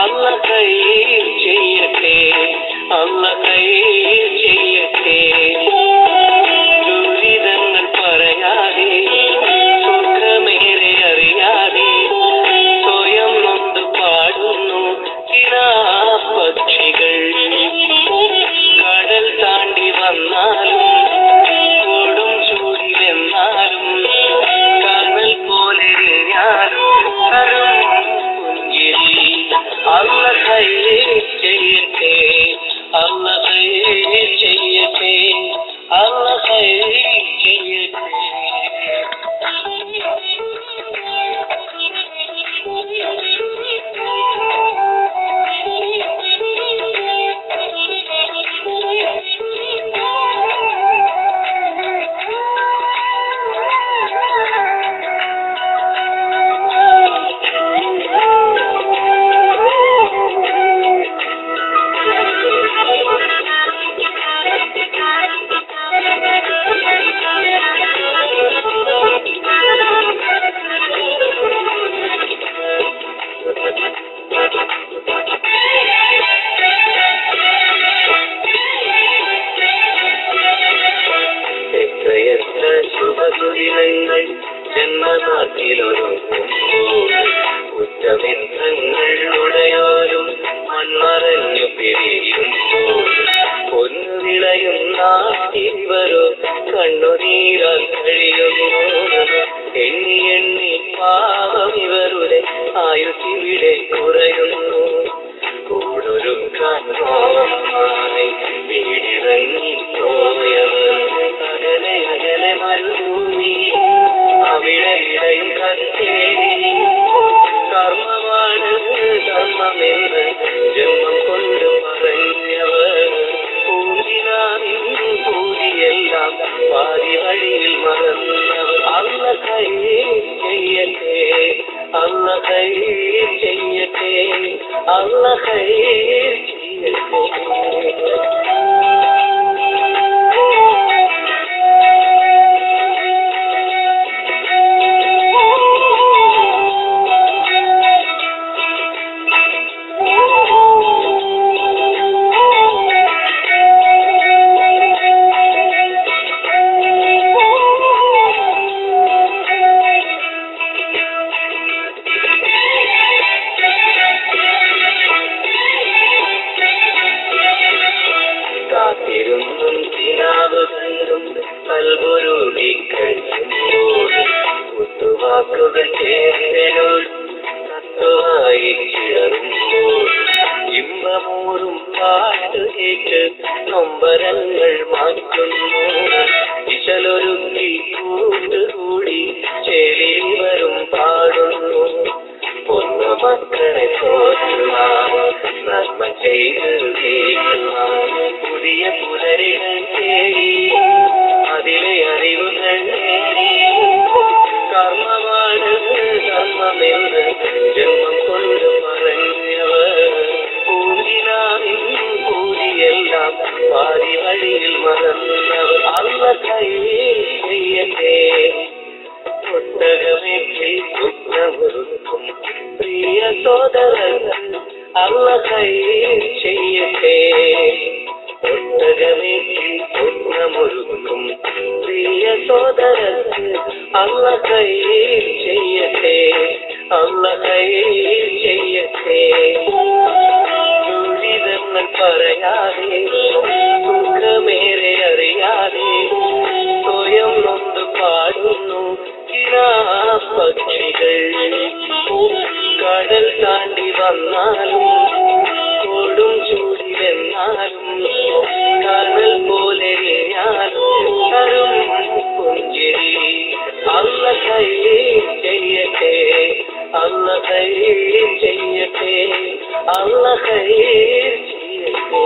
അല്ല ഖൈർ ചെയ്യട്ടെ, അല്ല ഖൈർ ചെയ്യട്ടെ. ദുരിതങ്ങൾ പറയാതെ സുഖമേറെ അറിയാതെ സ്വയം നൊന്ത് പാടുന്നു കിനാപ്പക്ഷികൾ. കടൽ താണ്ടി വന്നാലും കൊടും ചൂടിലെന്നാലും കടൽ പോലെ ഞാനും പുഞ്ചിരി. അല്ല ഖൈർ ചെയ്യട്ടെ, അല്ല ഖൈർ ചെയ്യട്ടെ, അല്ല ഖൈർ ചെയ്യട്ടെ. എത്രയെത്ര ശുഭസുദിനങ്ങൾ ജന്മനാട്ടിലൊരുങ്ങുമ്പോൾ ഉറ്റമിത്രങ്ങൾ ഉടയോരും മൺമറഞ്ഞു പിരിയുമ്പോൾ പൊന്നു വിളയും നാട്ടിവരോ കണ്ണുനീരാൽ കഴിയുന്നു. എണ്ണി എണ്ണി പാവം ഇവരുടെ ആയുസിവിടെ കുറയുന്നു. കൂടൊരുക്കാൻ വീടിറങ്ങി പോയവർ അകലെ അകലെ മരുഭൂമി അവിടെ വിടയും കത്തേരി. കർമ്മമാണ് ധർമ്മമെന്ന് ജന്മം കൊണ്ട് പറഞ്ഞവർ പൂവിനാവിൻ പൂതിയെല്ലാം പാതി വഴിയിൽ മറന്നവർ. അല്ല ഖൈർ ചെയ്യട്ടെ, അല്ല ഖൈർ ചെയ്യട്ടെ, അല്ല ഖൈർ ചെയ്യട്ടെ. കാത്തിരുന്നും തിനാവ് കണ്ടും കൽപൊരുളി കഴിയുമ്പോൾ കുത്തുവാക്കുകൾ ചേരനോട് തത്വമായി ചിടറുമ്പോൾ ഇമ്പമൂറും പാട്ട് കേട്ട് നൊമ്പരങ്ങൾ മാറ്റുന്നു. ഇശലൊരുക്കി കൂട്ടുകൂടി ചേരി വരും പാടുന്നു. പൊന്നു മക്കളെ തോന്നുവാൻ നന്മ ചെയ്ത് കേൾക്കുവാൻ പുതിയ പുലരികൾ തേടി അതിലെ അറിവുകൾ നേടി. കർമ്മമാണ് ധർമ്മമെന്ന് ജന്മം കൊണ്ട് പറഞ്ഞവർ പൂവിനാവിൻ പൂതിയെല്ലാം പാതി വഴിയിൽ മറന്നവർ. അല്ല ഖൈർ ചെയ്യട്ടെ, ഒട്ടകമേറ്റി സ്വപ്നമൊരുക്കും പ്രിയ സോദരങ്ങൾ. അല്ല ഖൈർ ചെയ്യട്ടെ, ഒട്ടകമേറ്റി സ്വപ്നമൊരുക്കും പ്രിയ സോദരങ്ങൾ. അല്ല ഖൈർ ചെയ്യട്ടെ, അല്ല ഖൈർ ചെയ്യട്ടെ. ദുരിതങ്ങൾ പറയാതെ സുഖമേറെ അറിയാതെ സ്വയം നൊന്ത് പാടുന്നു കിനാപ്പക്ഷികൾ. കടൽ താണ്ടി വന്നാലും കൊടും ചൂടിലെന്നാലും കടൽ പോലെ ഞാനും പുഞ്ചിരി. അല്ല ഖൈർ ചെയ്യട്ടെ, അല്ല ഖൈർ ചെയ്യട്ടെ, അല്ല ഖൈർ ചെയ്യട്ടെ.